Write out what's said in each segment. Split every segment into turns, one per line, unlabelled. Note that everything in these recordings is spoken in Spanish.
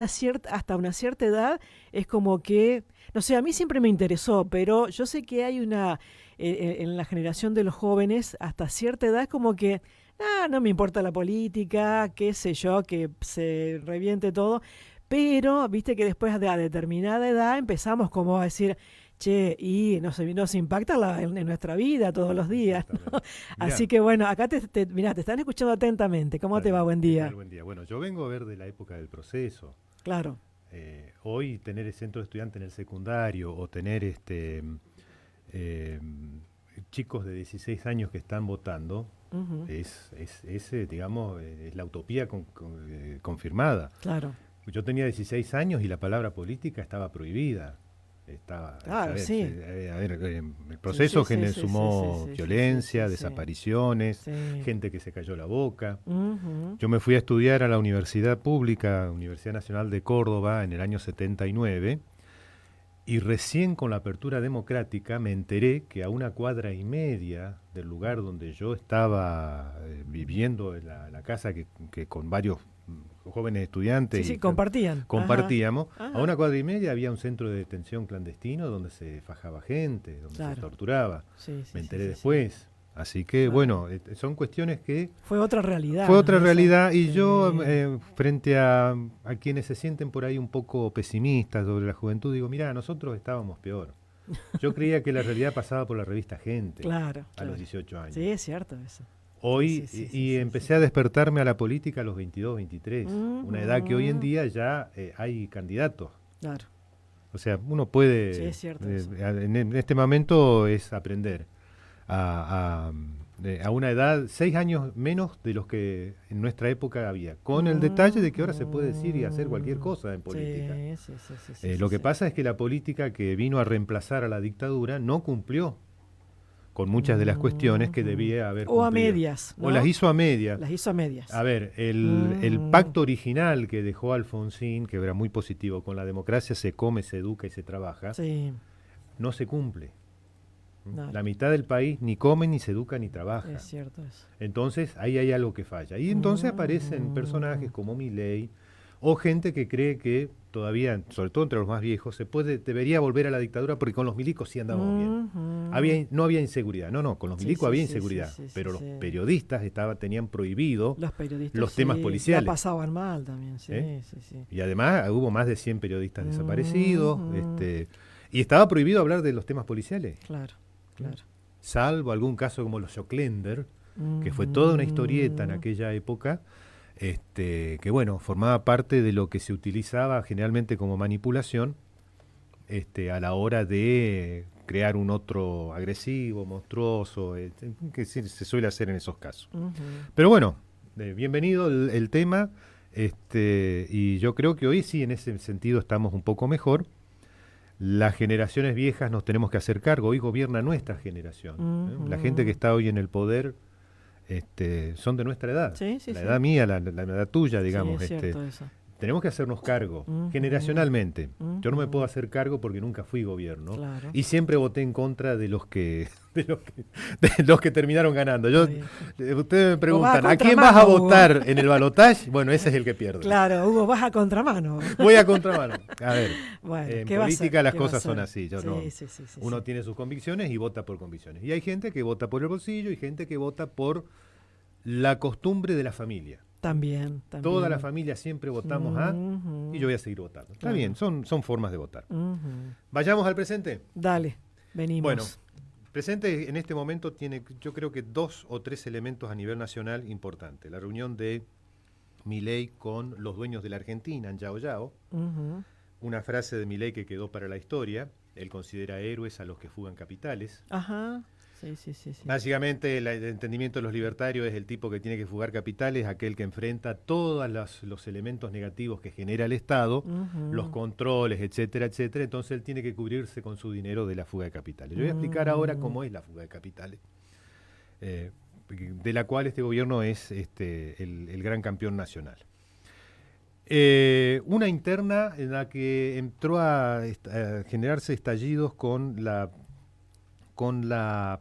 hasta una cierta edad es como que, no sé, a mí siempre me interesó, pero yo sé que hay en la generación de los jóvenes, hasta cierta edad es como que, no me importa la política, qué sé yo, que se reviente todo, pero viste que después de a determinada edad empezamos como a decir, che, y nos impacta en nuestra vida todos los días, ¿no?
Exactamente.
Así
Mirá,
que bueno, acá mirá, te están escuchando atentamente. ¿Cómo te va?
dale,
Buen
¿qué tal?
día.
Buen día. Bueno, yo vengo a ver de la época del proceso.
Claro.
Hoy tener el centro de estudiante en el secundario o tener eh, chicos de 16 años que están votando
Ujú.
digamos, es la utopía confirmada.
Claro,
Yo tenía 16 años y la palabra política estaba prohibida.
claro, sí.
A ver, el
Sí, sí,
proceso
sí, sí, sí, sí,
sumó
sí, sí, sí, sí,
violencia,
sí.
desapariciones,
Sí.
gente que se cayó la boca.
Ujú.
Yo me fui a estudiar a la Universidad Pública, Universidad Nacional de Córdoba, en el año 79, y recién con la apertura democrática me enteré que a una cuadra y media del lugar donde yo estaba viviendo, en la casa que con varios jóvenes
Sí,
estudiantes
sí, compartían. Ajá.
compartíamos, a
Ajá.
una cuadra y media había un centro de detención clandestino donde se fajaba gente, donde se
Claro.
torturaba.
Sí,
Me
sí, sí,
enteré
sí, sí.
después. Así que
Claro.
bueno, son cuestiones que
Fue otra
fue
realidad, ¿no?
otra
Esa.
realidad y yo,
Sí.
frente a quienes se sienten por ahí un poco pesimistas sobre la juventud, digo, mira, nosotros estábamos peor. Yo creía que la realidad pasaba por la revista Gente
Claro,
a los
claro.
18 años.
Sí, es cierto eso. Sí, sí,
Hoy,
sí, sí,
y
sí, sí.
empecé a despertarme a la política a los 22, 23, una edad que hoy en
Ujú.
día ya hay candidatos.
Claro.
O sea, uno
Sí,
puede,
es cierto eso.
en este momento es aprender a, a una edad 6 años menos de los que en nuestra época había, con el detalle de que ahora se puede decir y hacer cualquier
Ujú.
cosa en política.
Sí, sí, sí, sí, sí, sí,
Lo que
sí.
pasa es que la política que vino a reemplazar a la dictadura no cumplió con muchas de las cuestiones que
Ujú.
debía haber
O a
cumplido.
medias,
O las
¿no?
hizo a media.
Las hizo a
A
medias.
ver, el
Ujú.
pacto original que dejó Alfonsín, que era muy positivo, con la democracia se come, se educa y se trabaja,
Sí,
no se cumple.
no,
La mitad del país ni come, ni se educa, ni
es
trabaja.
cierto eso.
Entonces ahí hay algo que falla. Y entonces aparecen personajes
Ujú.
como Milei o gente que cree que todavía, sobre todo entre los más viejos, debería volver a la dictadura porque con los milicos sí andábamos bien.
Ujú.
No había inseguridad. No, con los
Sí,
milicos
sí,
había
sí, sí,
inseguridad.
sí, sí,
Pero los
sí.
periodistas tenían prohibido
Los periodistas
los temas
sí, la
policiales.
pasaban mal también,
¿Eh?
sí, sí, sí.
Y además hubo más de 100 periodistas desaparecidos.
Ujú.
Y estaba prohibido hablar de los temas policiales.
Claro,
¿Mm?
claro.
Salvo algún caso como los Joclender, que fue toda una historieta en
Ujú.
aquella época, que bueno, formaba parte de lo que se utilizaba generalmente como manipulación a la hora de crear un otro agresivo, monstruoso, que se suele hacer en esos casos.
Ujú.
Pero bueno, bienvenido el tema, y yo creo que hoy sí, en ese sentido estamos un poco mejor. Las generaciones viejas nos tenemos que hacer cargo, hoy gobierna nuestra generación. La gente que
Ujú.
está hoy en el poder son de nuestra edad,
Sí, sí,
la
sí.
edad mía, la edad tuya,
Sí,
digamos.
es cierto eso.
Tenemos que hacernos cargo,
Ujú.
generacionalmente. Yo no me puedo
Ujú.
hacer cargo porque nunca fui gobierno
Claro,
y siempre voté en contra de los que, de los que terminaron ganando.
está bien.
Ustedes me
Vos vas a
preguntan, ¿a quién vas a
contramano, Hugo.
votar en el balotaje? Bueno, ese es el que pierde.
Claro, Hugo, vas a contramano.
Voy a contramano. A ver,
Bueno,
en
¿qué va a hacer?
política las
¿Qué va a
cosas son
hacer?
así. Yo no,
Sí, sí, sí, sí,
uno
sí.
tiene sus convicciones y vota por convicciones. Y hay gente que vota por el bolsillo y gente que vota por la costumbre de la familia.
También,
Toda la
también.
familia siempre votamos a y yo
Ujú.
voy a seguir votando. Está bien,
Claro.
son formas de votar.
Ujú.
Vayamos al presente.
Dale,
Bueno,
venimos.
presente en este momento tiene, yo creo que 2 o 3 elementos a nivel nacional importantes. La reunión de Milei con los dueños de la Argentina en Yao Yao.
Ujú.
Una frase de Milei que quedó para la historia. Él considera héroes a los que fugan capitales.
Ajá. Sí, sí, sí, sí.
Básicamente, el entendimiento de los libertarios es el tipo que tiene que fugar capitales, aquel que enfrenta todos los elementos negativos que genera el Estado, los
Ujú.
controles, etcétera, etcétera. Entonces él tiene que cubrirse con su dinero de la fuga de capitales. Yo voy a explicar ahora
Ujú.
cómo es la fuga de capitales, eh, de la cual este gobierno es el gran campeón nacional. Una interna en la que entró a generarse estallidos con la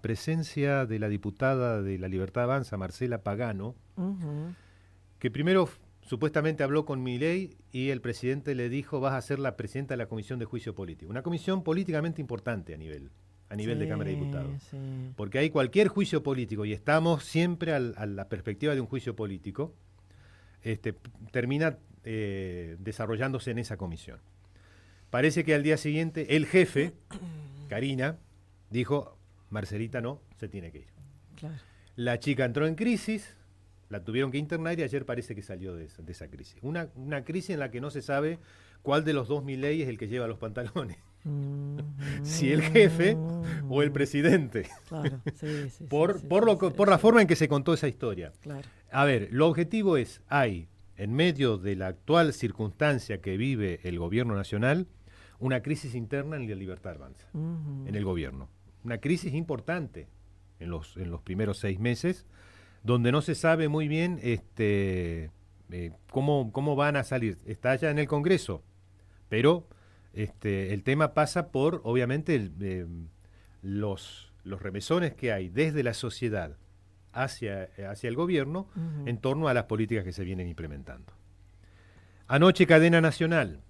presencia de la diputada de La Libertad Avanza, Marcela Pagano,
Ujú.
que primero supuestamente habló con Milei y el presidente le dijo: vas a ser la presidenta de la Comisión de Juicio Político. Una comisión políticamente importante a nivel de Cámara de Diputados.
Sí.
Porque hay cualquier juicio político, y estamos siempre a la perspectiva de un juicio político, termina desarrollándose en esa comisión. Parece que al día siguiente el jefe, Karina, dijo: Marcelita no, se tiene que ir.
Claro.
La chica entró en crisis, la tuvieron que internar y ayer parece que salió de esa crisis. Una crisis en la que no se sabe cuál de los dos Milei es el que lleva los pantalones. Si el jefe o el presidente.
Claro, sí,
por la forma en que se contó esa historia.
Claro.
A ver, lo objetivo es, en medio de la actual circunstancia que vive el gobierno nacional, una crisis interna en la Libertad Avanza, en el gobierno. Una crisis importante en los primeros 6 meses, donde no se sabe muy bien cómo van a salir. Está ya en el Congreso, pero el tema pasa por, obviamente, los remesones que hay desde la sociedad hacia el gobierno en torno a las políticas que se vienen implementando. Anoche, cadena nacional.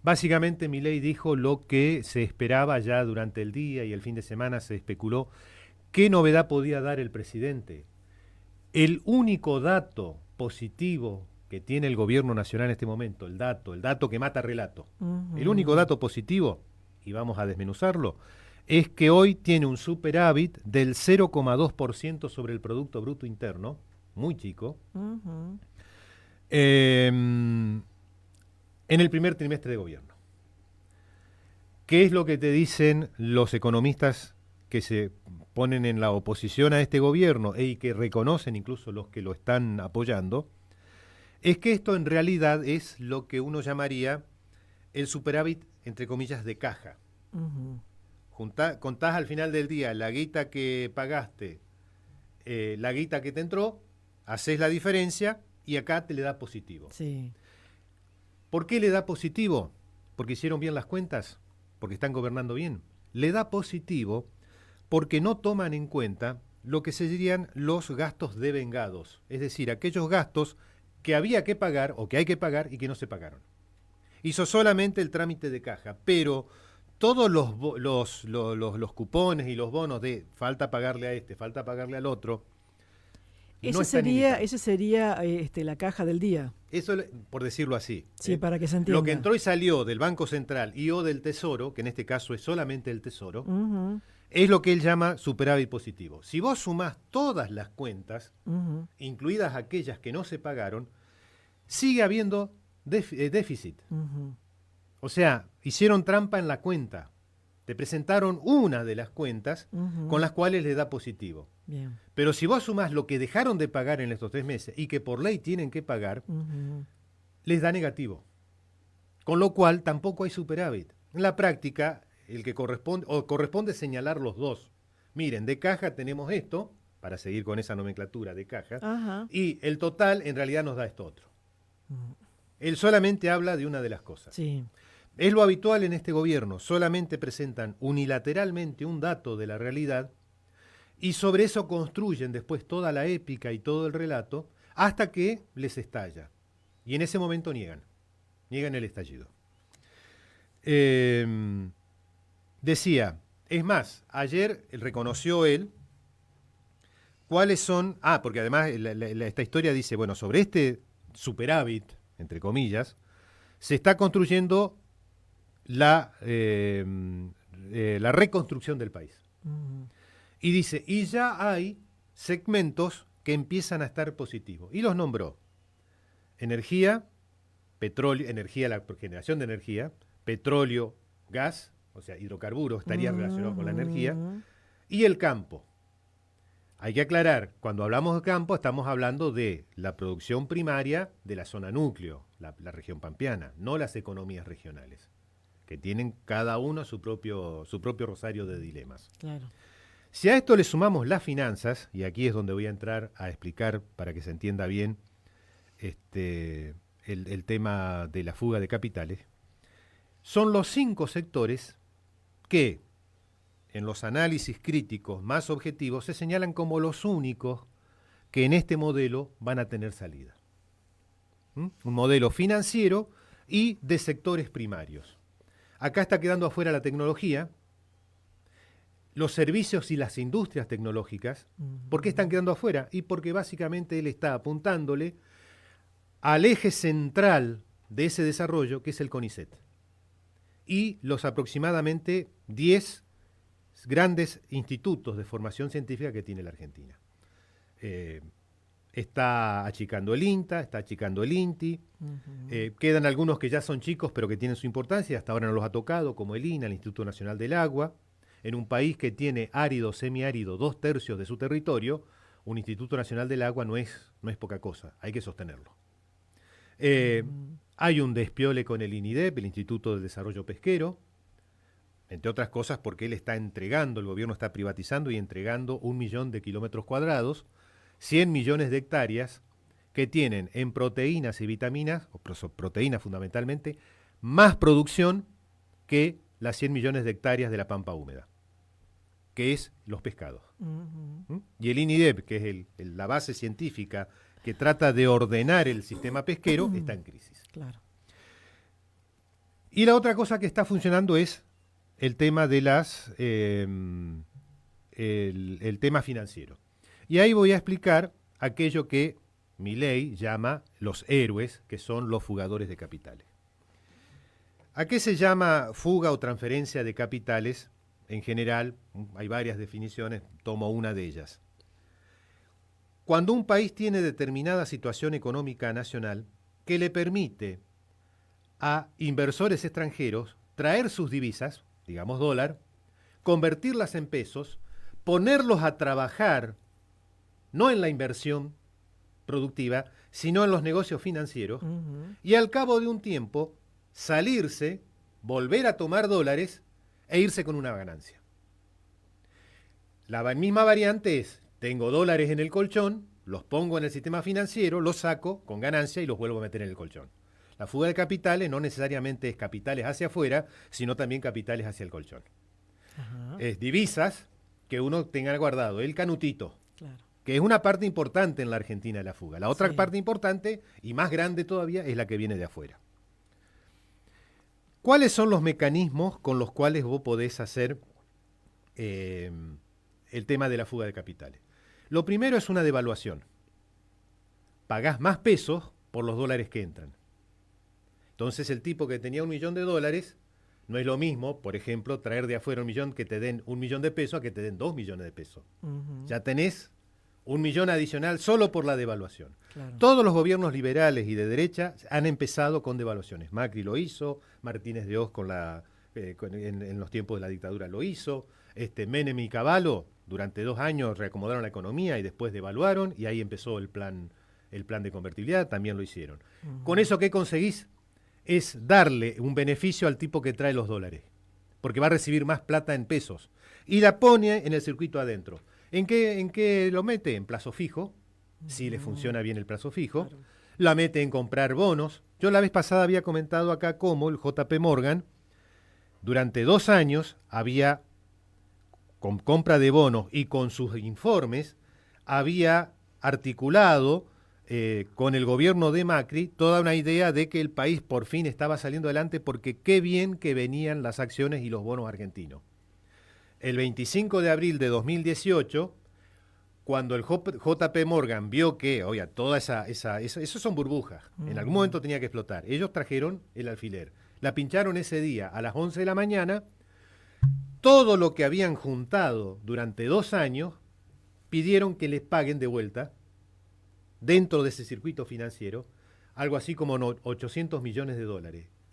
Básicamente Milei dijo lo que se esperaba ya durante el día y el fin de semana se especuló. ¿Qué novedad podía dar el presidente? El único dato positivo que tiene el gobierno nacional en este momento, el dato que mata relato, el único dato positivo, y vamos a desmenuzarlo, es que hoy tiene un superávit del 0,2% sobre el Producto Bruto Interno, muy chico, en el primer trimestre de gobierno. ¿Qué es lo que te dicen los economistas que se ponen en la oposición a este gobierno y que reconocen incluso los que lo están apoyando? Es que esto en realidad es lo que uno llamaría el superávit, entre comillas, de caja. Contás al final del día la guita que pagaste, la guita que te entró, haces la diferencia y acá te le da positivo.
Sí.
¿Por qué le da positivo? ¿Porque hicieron bien las cuentas? ¿Porque están gobernando bien? Le da positivo porque no toman en cuenta lo que serían los gastos devengados, es decir, aquellos gastos que había que pagar o que hay que pagar y que no se pagaron. Hizo solamente el trámite de caja, pero todos los cupones y los bonos de falta pagarle a este, falta pagarle al otro,
ese sería la caja del día.
Eso, por decirlo así.
Sí, para que se entienda.
Lo que entró y salió del Banco Central y o del Tesoro, que en este caso es solamente el Tesoro, es lo que él llama superávit positivo. Si vos sumás todas las cuentas, incluidas aquellas que no se pagaron, sigue habiendo déficit. O sea, hicieron trampa en la cuenta. Te presentaron una de las cuentas con las cuales le da positivo.
Bien.
Pero si vos sumás lo que dejaron de pagar en estos 3 meses y que por ley tienen que pagar, les da negativo. Con lo cual tampoco hay superávit. En la práctica, el que corresponde señalar los dos. Miren, de caja tenemos esto, para seguir con esa nomenclatura de caja, y el total en realidad nos da esto otro. Él solamente habla de una de las cosas.
Sí.
Es lo habitual en este gobierno, solamente presentan unilateralmente un dato de la realidad y sobre eso construyen después toda la épica y todo el relato hasta que les estalla. Y en ese momento niegan el estallido. Decía, es más, ayer reconoció él cuáles son, porque además esta historia dice, bueno, sobre este superávit, entre comillas, se está construyendo la reconstrucción del país. Y dice, y ya hay segmentos que empiezan a estar positivos. Y los nombró. Energía, petróleo, la generación de energía, petróleo, gas, o sea, hidrocarburos estaría relacionado con la energía, y el campo. Hay que aclarar, cuando hablamos de campo estamos hablando de la producción primaria de la zona núcleo, la región pampeana, no las economías regionales, que tienen cada uno su propio rosario de dilemas.
Claro.
Si a esto le sumamos las finanzas, y aquí es donde voy a entrar a explicar para que se entienda bien el tema de la fuga de capitales, son los 5 sectores que en los análisis críticos más objetivos se señalan como los únicos que en este modelo van a tener salida. Un modelo financiero y de sectores primarios. Acá está quedando afuera la tecnología, los servicios y las industrias tecnológicas. ¿Por qué están quedando afuera? Y porque básicamente él está apuntándole al eje central de ese desarrollo, que es el CONICET, y los aproximadamente 10 grandes institutos de formación científica que tiene la Argentina. Está achicando el INTA, está achicando el INTI, quedan algunos que ya son chicos pero que tienen su importancia, hasta ahora no los ha tocado, como el INA, el Instituto Nacional del Agua. En un país que tiene árido, semiárido, 2/3 de su territorio, un Instituto Nacional del Agua no es poca cosa, hay que sostenerlo. Hay un despiole con el INIDEP, el Instituto de Desarrollo Pesquero, entre otras cosas porque él está entregando, el gobierno está privatizando y entregando 1 millón de kilómetros cuadrados, 100 millones de hectáreas que tienen en proteínas y vitaminas, o proteínas fundamentalmente, más producción que las 100 millones de hectáreas de la pampa húmeda, que es los pescados. Y el INIDEP, que es la base científica que trata de ordenar el sistema pesquero, está en crisis.
Claro.
Y la otra cosa que está funcionando es el tema de el tema financiero. Y ahí voy a explicar aquello que Milei llama los héroes, que son los fugadores de capitales. ¿A qué se llama fuga o transferencia de capitales? En general, hay varias definiciones, tomo una de ellas. Cuando un país tiene determinada situación económica nacional que le permite a inversores extranjeros traer sus divisas, digamos dólar, convertirlas en pesos, ponerlos a trabajar, no en la inversión productiva, sino en los negocios financieros, y al cabo de un tiempo salirse, volver a tomar dólares e irse con una ganancia. La misma variante es, tengo dólares en el colchón, los pongo en el sistema financiero, los saco con ganancia y los vuelvo a meter en el colchón. La fuga de capitales no necesariamente es capitales hacia afuera, sino también capitales hacia el colchón. Es divisas que uno tenga guardado, el canutito, claro, que es una parte importante en la Argentina de la fuga. La otra parte importante y más grande todavía es la que viene de afuera. ¿Cuáles son los mecanismos con los cuales vos podés hacer el tema de la fuga de capitales? Lo primero es una devaluación. Pagás más pesos por los dólares que entran. Entonces el tipo que tenía $1 millón no es lo mismo, por ejemplo, traer de afuera 1 millón que te den 1 millón de pesos a que te den 2 millones de pesos. Ya tenés 1 millón adicional solo por la devaluación. Claro. Todos los gobiernos liberales y de derecha han empezado con devaluaciones. Macri lo hizo, Martínez de Oz en los tiempos de la dictadura lo hizo, Menem y Cavallo durante 2 años reacomodaron la economía y después devaluaron y ahí empezó el plan de convertibilidad, también lo hicieron. Con eso, ¿qué conseguís? Es darle un beneficio al tipo que trae los dólares, porque va a recibir más plata en pesos y la pone en el circuito adentro. ¿En qué lo mete? En plazo fijo, si le funciona bien el plazo fijo. Claro. La mete en comprar bonos. Yo la vez pasada había comentado acá cómo el JP Morgan durante 2 años había, con compra de bonos y con sus informes, había articulado con el gobierno de Macri toda una idea de que el país por fin estaba saliendo adelante porque qué bien que venían las acciones y los bonos argentinos. El 25 de abril de 2018, cuando el JP Morgan vio que, oye, toda eso son burbujas, en algún momento tenía que explotar. Ellos trajeron el alfiler, la pincharon ese día a las 11 de la mañana, todo lo que habían juntado durante 2 años, pidieron que les paguen de vuelta, dentro de ese circuito financiero, algo así como $800 millones.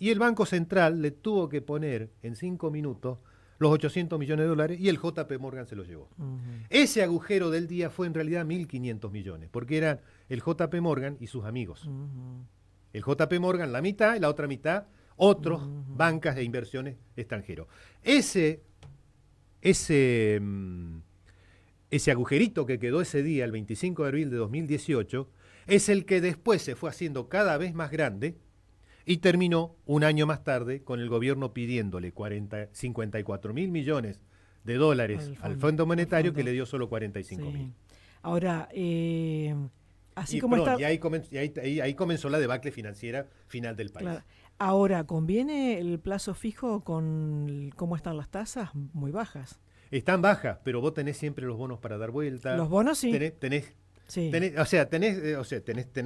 Y el Banco Central le tuvo que poner en 5 minutos los $800 millones y el JP Morgan se los llevó. Ese agujero del día fue en realidad 1.500 millones, porque eran el JP Morgan y sus amigos. El JP Morgan la mitad y la otra mitad otros bancas de inversiones extranjeros. Ese agujerito que quedó ese día, el 25 de abril de 2018, es el que después se fue haciendo cada vez más grande y terminó 1 año más tarde con el gobierno pidiéndole 54.000 millones de dólares al Fondo Monetario, que le dio solo 45.000.
Ahora, Así como está.
Y ahí comenzó la debacle financiera final del país.
Claro. Ahora, ¿conviene el plazo fijo con cómo están las tasas? Muy bajas.
Están bajas, pero vos tenés siempre los bonos para dar vuelta.
Los bonos sí. Sí.
Tenés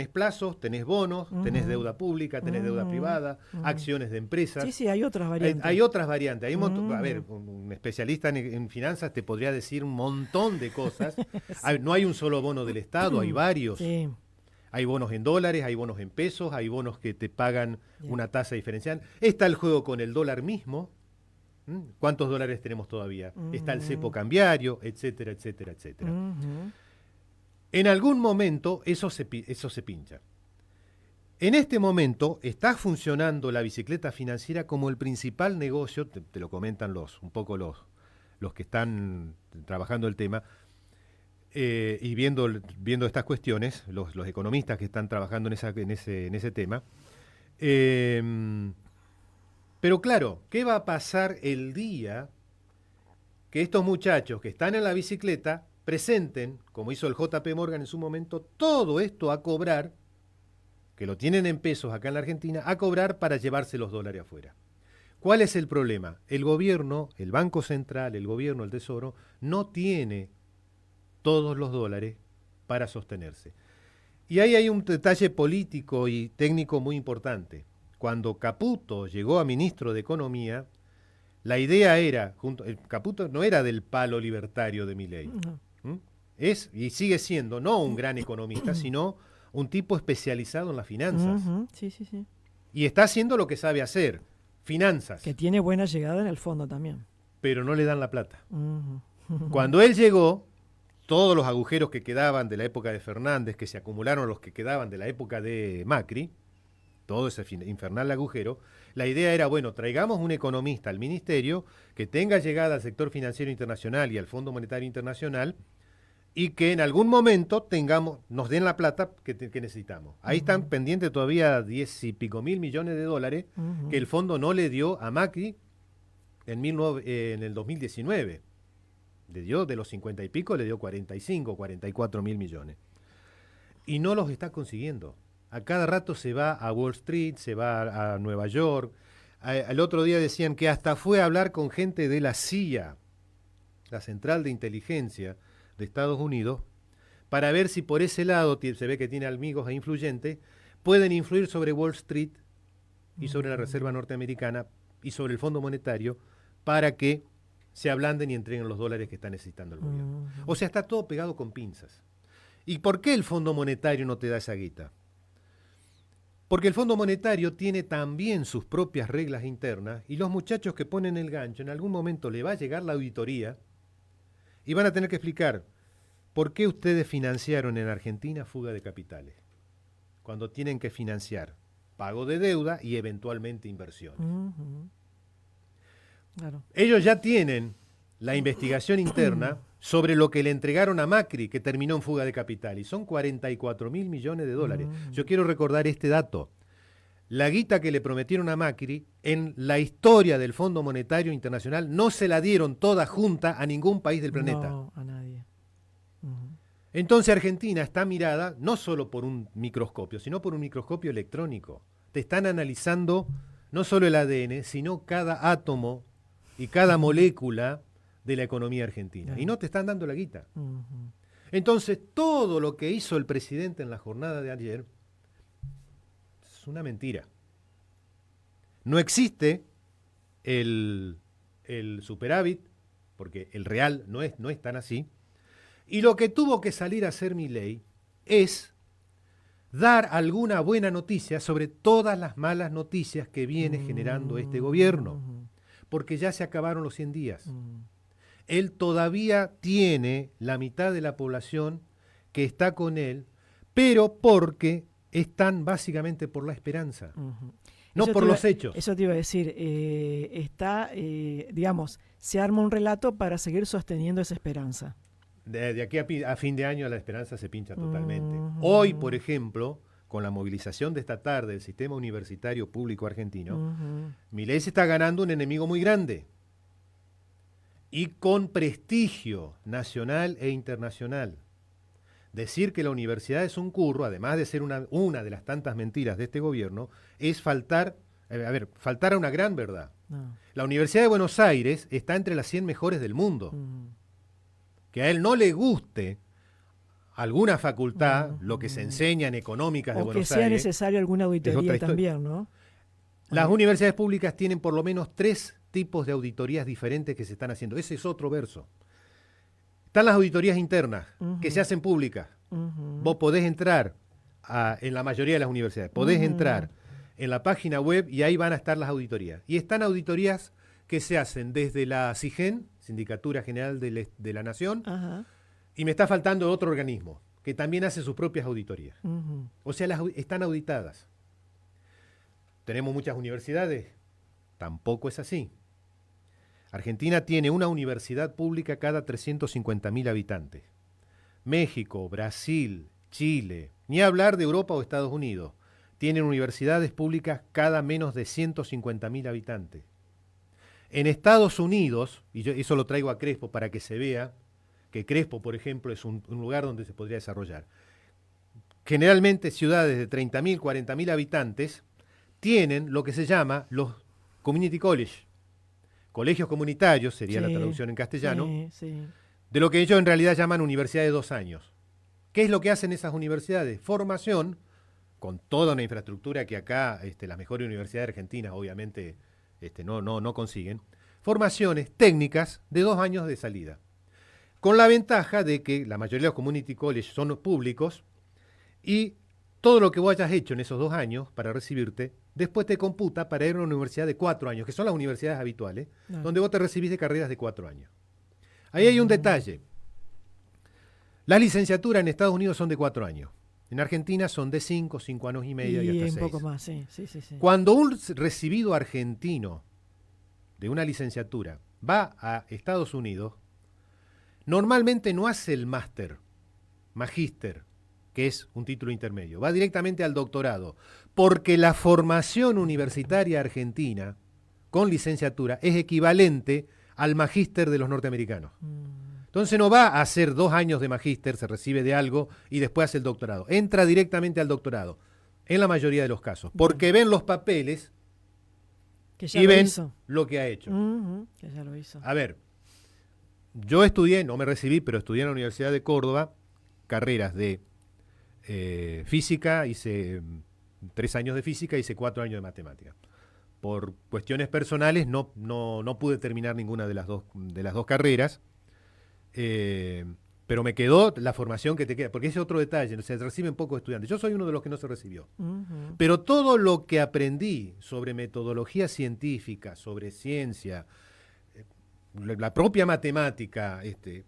plazos, tenés bonos, tenés deuda pública, tenés deuda privada, acciones de empresas.
Sí, sí, hay otras variantes.
Hay otras variantes. A ver, un especialista en finanzas te podría decir un montón de cosas. Sí. No hay un solo bono del Estado, hay varios.
Sí.
Hay bonos en dólares, hay bonos en pesos, hay bonos que te pagan una tasa diferencial. Está el juego con el dólar mismo. ¿Cuántos dólares tenemos todavía? Está el cepo cambiario, etcétera, etcétera, etcétera. En algún momento eso se pincha. En este momento está funcionando la bicicleta financiera como el principal negocio, te lo comentan los que están trabajando el tema, y viendo estas cuestiones, los economistas que están trabajando en ese tema. Pero claro, ¿qué va a pasar el día que estos muchachos que están en la bicicleta presenten, como hizo el JP Morgan en su momento, todo esto a cobrar, que lo tienen en pesos acá en la Argentina, a cobrar para llevarse los dólares afuera? ¿Cuál es el problema? El gobierno, el Banco Central, el gobierno, el Tesoro, no tiene todos los dólares para sostenerse. Y ahí hay un detalle político y técnico muy importante. Cuando Caputo llegó a ministro de Economía, la idea era, Caputo no era del palo libertario de Milei. Es y sigue siendo no un gran economista, sino un tipo especializado en las finanzas.
Sí, sí, sí.
Y está haciendo lo que sabe hacer, finanzas.
Que tiene buena llegada en el fondo también.
Pero no le dan la plata. Cuando él llegó, todos los agujeros que quedaban de la época de Fernández, que se acumularon los que quedaban de la época de Macri, todo ese infernal agujero, la idea era, bueno, traigamos un economista al ministerio que tenga llegada al sector financiero internacional y al Fondo Monetario Internacional y que en algún momento nos den la plata que necesitamos. Ahí están pendientes todavía 10 y pico mil millones de dólares que el fondo no le dio a Macri en el 2019. Le dio de los 50 y pico, le dio 45, 44 mil millones. Y no los está consiguiendo. A cada rato se va a Wall Street, se va a Nueva York. El otro día decían que hasta fue a hablar con gente de la CIA, la Central de Inteligencia de Estados Unidos, para ver si por ese lado, se ve que tiene amigos e influyentes, pueden influir sobre Wall Street y sobre la Reserva Norteamericana y sobre el Fondo Monetario para que se ablanden y entreguen los dólares que está necesitando el gobierno. O sea, está todo pegado con pinzas. ¿Y por qué el Fondo Monetario no te da esa guita? Porque el Fondo Monetario tiene también sus propias reglas internas y los muchachos que ponen el gancho, en algún momento le va a llegar la auditoría y van a tener que explicar por qué ustedes financiaron en Argentina fuga de capitales, cuando tienen que financiar pago de deuda y eventualmente inversiones. Claro. Ellos ya tienen la investigación interna sobre lo que le entregaron a Macri, que terminó en fuga de capital, y son 44 mil millones de dólares. Yo quiero recordar este dato. La guita que le prometieron a Macri, en la historia del Fondo Monetario Internacional, no se la dieron toda junta a ningún país del planeta.
No, a nadie.
Entonces Argentina está mirada no solo por un microscopio, sino por un microscopio electrónico. Te están analizando no solo el ADN, sino cada átomo y cada molécula de la economía argentina. Y no te están dando la guita. Entonces, todo lo que hizo el presidente en la jornada de ayer es una mentira. No existe el superávit, porque el real no es tan así. Y lo que tuvo que salir a hacer Milei es dar alguna buena noticia sobre todas las malas noticias que viene generando este gobierno. Porque ya se acabaron los 100 días. Él todavía tiene la mitad de la población que está con él, pero porque están básicamente por la esperanza, no por los hechos.
Eso te iba a decir, digamos, se arma un relato para seguir sosteniendo esa esperanza.
De aquí a fin de año la esperanza se pincha totalmente. Hoy, por ejemplo, con la movilización de esta tarde del sistema universitario público argentino, Milei se está ganando un enemigo muy grande y con prestigio nacional e internacional. decir que la universidad es un curro, además de ser una de las tantas mentiras de este gobierno, es faltar a una gran verdad.
No.
La Universidad de Buenos Aires está entre las 100 mejores del mundo. Que a él no le guste alguna facultad, lo que se enseña en económicas de
O que
Buenos
sea
Aires,
necesario alguna auditoría también, ¿no?
Las universidades públicas tienen por lo menos 3 tipos de auditorías diferentes que se están haciendo. Ese es otro verso. Están las auditorías internas, que se hacen públicas. Vos podés entrar en la mayoría de las universidades, podés entrar en la página web y ahí van a estar las auditorías. Y están auditorías que se hacen desde la SIGEN, Sindicatura General de la Nación, y me está faltando otro organismo, que también hace sus propias auditorías. O sea, están auditadas. ¿Tenemos muchas universidades? Tampoco es así. Argentina tiene una universidad pública cada 350.000 habitantes. México, Brasil, Chile, ni hablar de Europa o Estados Unidos, tienen universidades públicas cada menos de 150.000 habitantes. En Estados Unidos, y eso lo traigo a Crespo para que se vea, que Crespo, por ejemplo, es un lugar donde se podría desarrollar. Generalmente ciudades de 30.000, 40.000 habitantes tienen lo que se llama los community college, colegios comunitarios, sería la traducción en castellano, de lo que ellos en realidad llaman universidades de 2 años. ¿Qué es lo que hacen esas universidades? Formación, con toda una infraestructura que acá las mejores universidades argentinas obviamente no consiguen, formaciones técnicas de 2 años de salida. Con la ventaja de que la mayoría de los community college son públicos y todo lo que vos hayas hecho en esos 2 años para recibirte, después te computa para ir a una universidad de 4 años, que son las universidades habituales, donde vos te recibís de carreras de 4 años. Ahí hay un detalle. Las licenciaturas en Estados Unidos son de 4 años. En Argentina son de 5, 5 años y medio y hasta 6.
Un poco más, sí.
Cuando un recibido argentino de una licenciatura va a Estados Unidos, normalmente no hace el magíster, que es un título intermedio, va directamente al doctorado, porque la formación universitaria argentina con licenciatura es equivalente al magíster de los norteamericanos. Entonces no va a hacer 2 años de magíster, se recibe de algo y después hace el doctorado. Entra directamente al doctorado, en la mayoría de los casos, porque ven los papeles y ven lo que ha hecho.
Que ya lo hizo.
A ver, yo estudié, no me recibí, pero estudié en la Universidad de Córdoba, carreras de física, hice 3 años de física, hice 4 años de matemática. Por cuestiones personales no pude terminar ninguna de las dos carreras, pero me quedó la formación que te queda, porque ese es otro detalle, se reciben pocos estudiantes. Yo soy uno de los que no se recibió. Pero todo lo que aprendí sobre metodología científica, sobre ciencia, la propia matemática,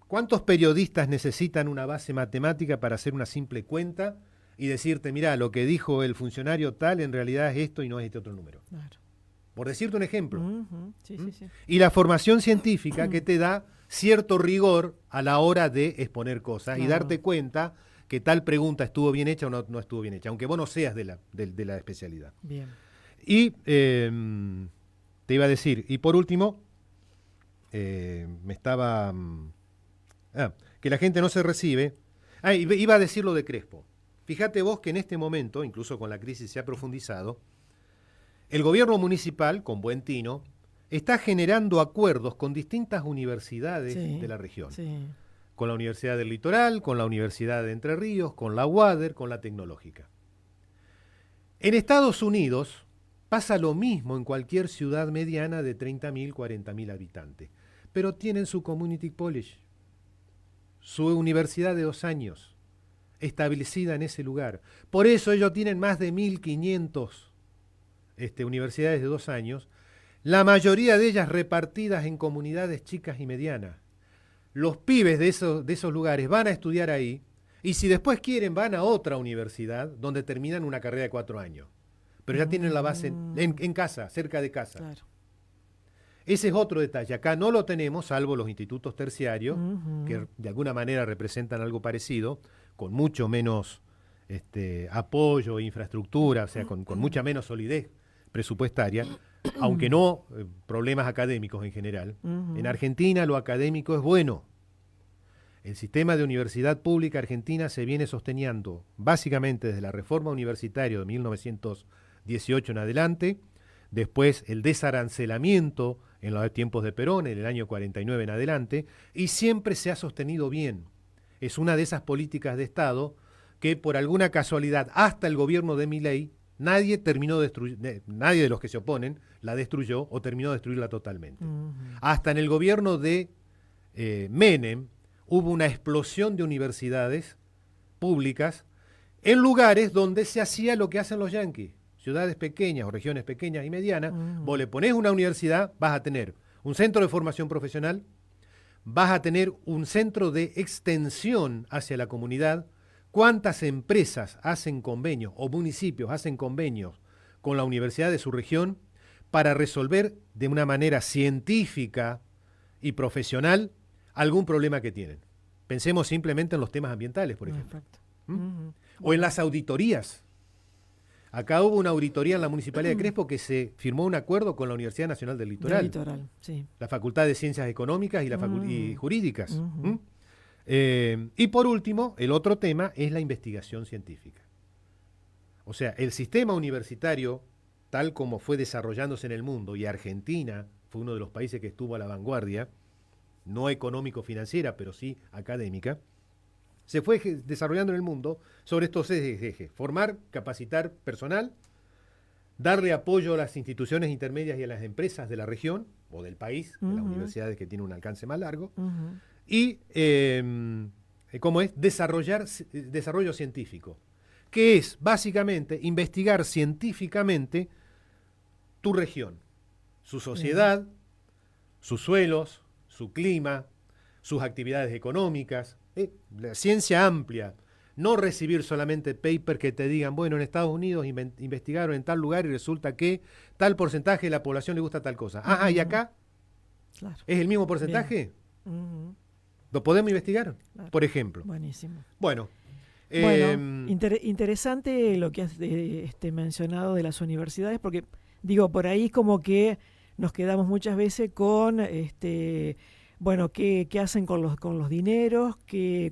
¿cuántos periodistas necesitan una base matemática para hacer una simple cuenta y decirte, mira, lo que dijo el funcionario tal en realidad es esto y no es este otro número? Claro. Por decirte un ejemplo.
Sí.
Y la formación científica que te da cierto rigor a la hora de exponer cosas y darte cuenta que tal pregunta estuvo bien hecha o no estuvo bien hecha, aunque vos no seas de la especialidad.
Bien.
Y te iba a decir, y por último, que la gente no se recibe. Iba a decir lo de Crespo. Fíjate vos que en este momento, incluso con la crisis se ha profundizado, el gobierno municipal, con buen tino, está generando acuerdos con distintas universidades de la región. Con la Universidad del Litoral, con la Universidad de Entre Ríos, con la UADER, con la Tecnológica. En Estados Unidos pasa lo mismo en cualquier ciudad mediana de 30.000, 40.000 habitantes. Pero tienen su community college, su universidad de 2 años, establecida en ese lugar. Por eso ellos tienen más de 1.500 universidades de 2 años, la mayoría de ellas repartidas en comunidades chicas y medianas. Los pibes de esos lugares van a estudiar ahí y si después quieren van a otra universidad donde terminan una carrera de 4 años. Pero ya tienen la base en casa, cerca de casa. Claro. Ese es otro detalle. Acá no lo tenemos, salvo los institutos terciarios, que de alguna manera representan algo parecido, con mucho menos apoyo e infraestructura, o sea, con mucha menos solidez presupuestaria, aunque no problemas académicos en general. En Argentina lo académico es bueno. El sistema de universidad pública argentina se viene sosteniendo básicamente desde la reforma universitaria de 1918 en adelante, después el desarancelamiento en los tiempos de Perón, en el año 49 en adelante, y siempre se ha sostenido bien. Es una de esas políticas de Estado que por alguna casualidad, hasta el gobierno de Milei, nadie de los que se oponen la destruyó o terminó de destruirla totalmente. Hasta en el gobierno de Menem hubo una explosión de universidades públicas en lugares donde se hacía lo que hacen los yanquis, ciudades pequeñas o regiones pequeñas y medianas. Vos le ponés una universidad, vas a tener un centro de formación profesional, vas a tener un centro de extensión hacia la comunidad. ¿Cuántas empresas hacen convenios o municipios hacen convenios con la universidad de su región para resolver de una manera científica y profesional algún problema que tienen? Pensemos simplemente en los temas ambientales, por ejemplo. O en las auditorías. Acá hubo una auditoría en la Municipalidad de Crespo que se firmó un acuerdo con la Universidad Nacional del Litoral.
Sí.
La Facultad de Ciencias Económicas y y Jurídicas. Y por último, el otro tema es la investigación científica. O sea, el sistema universitario, tal como fue desarrollándose en el mundo, y Argentina fue uno de los países que estuvo a la vanguardia, no económico-financiera, pero sí académica, se fue desarrollando en el mundo sobre estos ejes: formar, capacitar personal, darle apoyo a las instituciones intermedias y a las empresas de la región o del país, de las universidades que tienen un alcance más largo, y ¿cómo es? Desarrollo científico, que es básicamente investigar científicamente tu región, su sociedad, sus suelos, su clima, sus actividades económicas, la ciencia amplia. No recibir solamente papers que te digan, bueno, en Estados Unidos investigaron en tal lugar y resulta que tal porcentaje de la población le gusta tal cosa. Ajá, ¿y acá?
Claro.
¿Es el mismo porcentaje? ¿Lo podemos investigar? Claro. Por ejemplo.
Buenísimo.
Bueno.
Interesante lo que has mencionado de las universidades, porque digo, por ahí como que nos quedamos muchas veces con bueno, qué hacen con los dineros,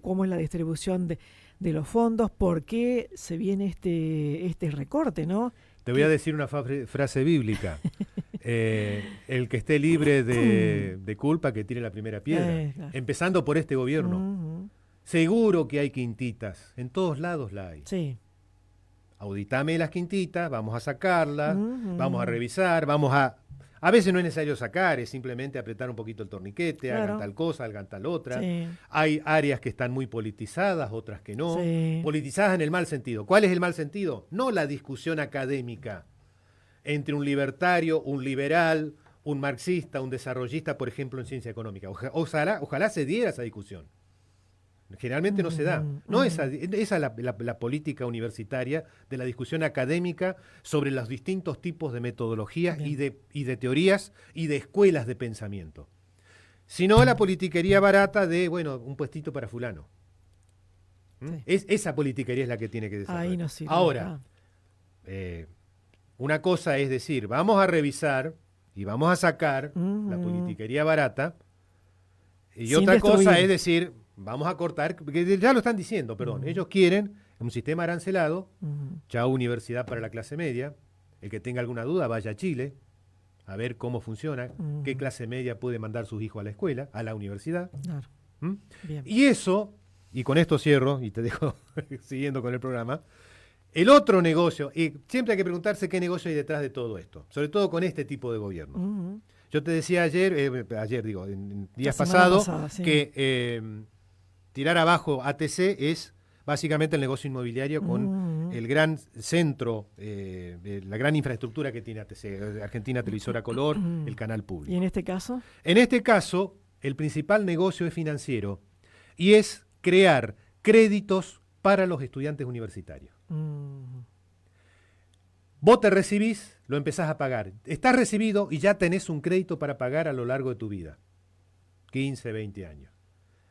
cómo es la distribución de los fondos, por qué se viene este recorte, ¿no?
Te voy a decir una frase bíblica. El que esté libre de culpa, que tire la primera piedra. Claro. Empezando por este gobierno. Seguro que hay quintitas. En todos lados la hay.
Sí.
Auditame las quintitas, vamos a sacarlas, vamos a revisar, A veces no es necesario sacar, es simplemente apretar un poquito el torniquete, claro. Hagan tal cosa, hagan tal otra. Sí. Hay áreas que están muy politizadas, otras que no. Sí. Politizadas en el mal sentido. ¿Cuál es el mal sentido? No la discusión académica entre un libertario, un liberal, un marxista, un desarrollista, por ejemplo, en ciencia económica. Ojalá se diera esa discusión. Generalmente no se da. No esa es la política universitaria de la discusión académica sobre los distintos tipos de metodologías y de teorías y de escuelas de pensamiento. Sino la politiquería barata de, bueno, un puestito para fulano. Sí. Esa politiquería es la que tiene que desarrollar.
Ahí no sirve.
Ahora, una cosa es decir, vamos a revisar y vamos a sacar la politiquería barata, y sin otra destruir. Cosa es decir, vamos a cortar, porque ya lo están diciendo, perdón, ellos quieren un sistema arancelado, chao universidad para la clase media, el que tenga alguna duda vaya a Chile, a ver cómo funciona, qué clase media puede mandar sus hijos a la escuela, a la universidad. Claro. Y eso, y con esto cierro, y te dejo siguiendo con el programa, el otro negocio, y siempre hay que preguntarse qué negocio hay detrás de todo esto, sobre todo con este tipo de gobierno. Yo te decía en días pasados, sí. Que tirar abajo ATC es básicamente el negocio inmobiliario con el gran centro, la gran infraestructura que tiene ATC, Argentina Televisora Color, el canal público.
¿Y en este caso?
En este caso, el principal negocio es financiero y es crear créditos para los estudiantes universitarios. Vos te recibís, lo empezás a pagar. Estás recibido y ya tenés un crédito para pagar a lo largo de tu vida. 15, 20 años.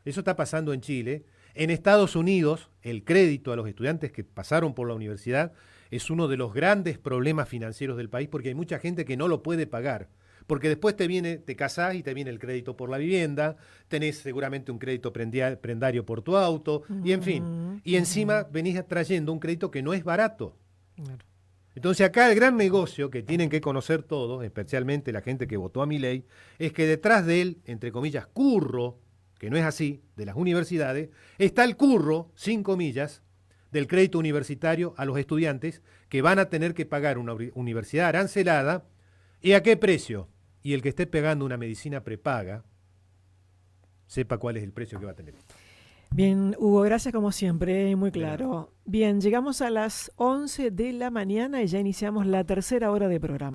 Eso está pasando en Chile. En Estados Unidos, el crédito a los estudiantes que pasaron por la universidad es uno de los grandes problemas financieros del país porque hay mucha gente que no lo puede pagar. porque después te casás y te viene el crédito por la vivienda, tenés seguramente un crédito prendario por tu auto, y en fin. Y encima venís trayendo un crédito que no es barato.
Claro.
Entonces acá el gran negocio que tienen que conocer todos, especialmente la gente que votó a Milei, es que detrás de él, entre comillas, curro, que no es así, de las universidades, está el curro, sin comillas, del crédito universitario a los estudiantes que van a tener que pagar una universidad arancelada. ¿Y a qué precio? Y el que esté pagando una medicina prepaga, sepa cuál es el precio que va a tener.
Bien, Hugo, gracias como siempre, muy
De nada.
claro. Bien, llegamos a las 11 de la mañana y ya iniciamos la tercera hora de programa.